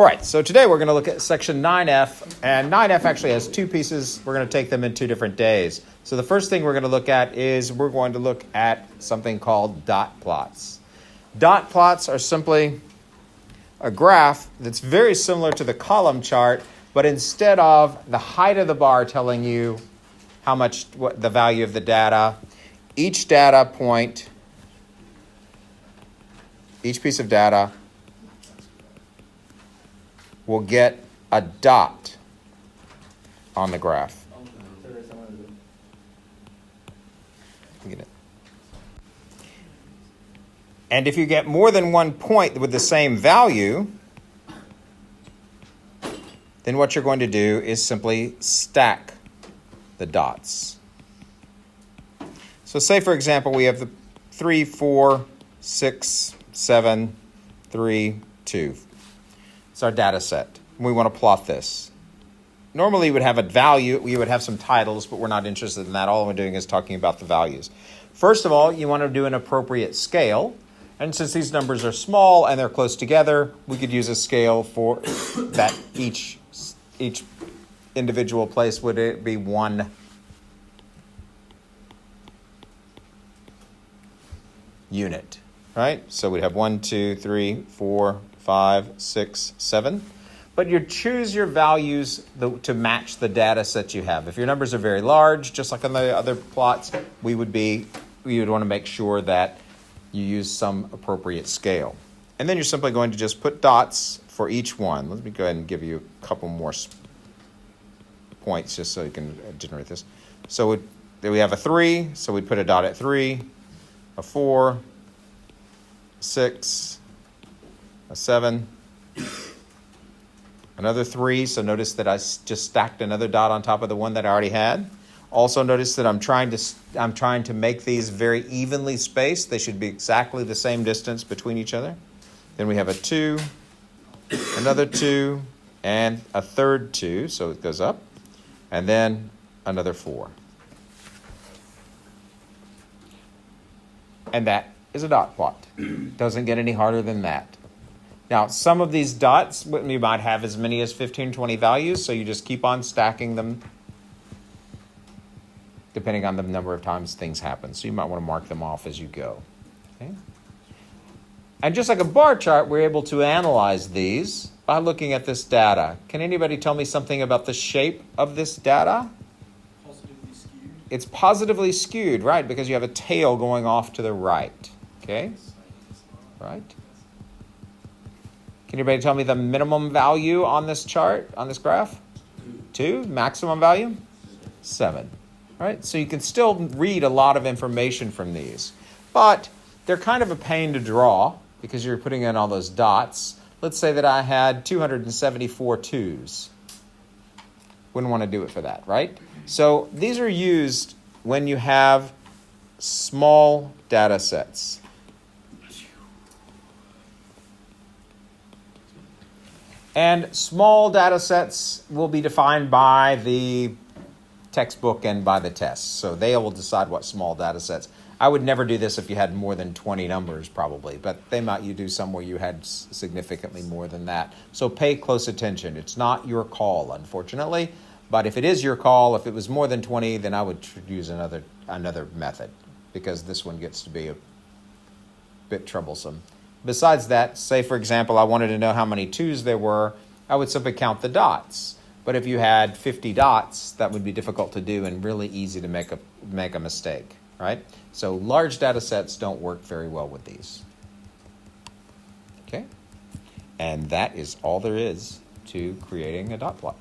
All right, so today we're going to look at section 9F, and 9F actually has two pieces. We're going to take them in 2 different days. So the first thing we're going to look at is we're going to look at something called dot plots. Dot plots are simply a graph that's very similar to the column chart, but instead of the height of the bar telling you what the value of the data, each data point, each piece of data will get a dot on the graph. And if you get more than one point with the same value, then what you're going to do is simply stack the dots. So say, for example, we have the 3, 4, 6, 7, 3, 2. It's our data set. We want to plot this. Normally we would have a value, we would have some titles, but we're not interested in that. All we're doing is talking about the values. First of all, you want to do an appropriate scale. And since these numbers are small and they're close together, we could use a scale for that each individual place would it be 1 unit, right? So we'd have 1, 2, 3, 4, 5, 6, 7. But you choose your values to match the data set you have. If your numbers are very large, just like on the other plots, we would want to make sure that you use some appropriate scale. And then you're simply going to just put dots for each one. Let me go ahead and give you a couple more points just so you can generate this. So we have a 3, so we'd put a dot at 3, a 4, 6, a 7, another 3. So notice that I just stacked another dot on top of the one that I already had. Also notice that I'm trying to make these very evenly spaced. They should be exactly the same distance between each other. Then we have a 2, another 2, and a third 2, so it goes up, and then another 4. And that is a dot plot. Doesn't get any harder than that. Now, some of these dots, you might have as many as 15, 20 values, so you just keep on stacking them depending on the number of times things happen. So you might want to mark them off as you go. Okay? And just like a bar chart, we're able to analyze these by looking at this data. Can anybody tell me something about the shape of this data? Positively skewed. It's positively skewed, right, because you have a tail going off to the right. Okay? Right? Can anybody tell me the minimum value on this chart, on this graph? 2. Maximum value? 7. Right? So you can still read a lot of information from these. But they're kind of a pain to draw because you're putting in all those dots. Let's say that I had 274 2s. Wouldn't want to do it for that, right? So these are used when you have small data sets. And small data sets will be defined by the textbook and by the tests. So they will decide what small data sets. I would never do this if you had more than 20 numbers probably, but you do some where you had significantly more than that. So pay close attention. It's not your call, unfortunately, but if it is your call, if it was more than 20, then I would use another method because this one gets to be a bit troublesome. Besides that, say for example, I wanted to know how many 2s there were, I would simply count the dots. But if you had 50 dots, that would be difficult to do and really easy to make a mistake, right? So large data sets don't work very well with these. Okay? And that is all there is to creating a dot plot.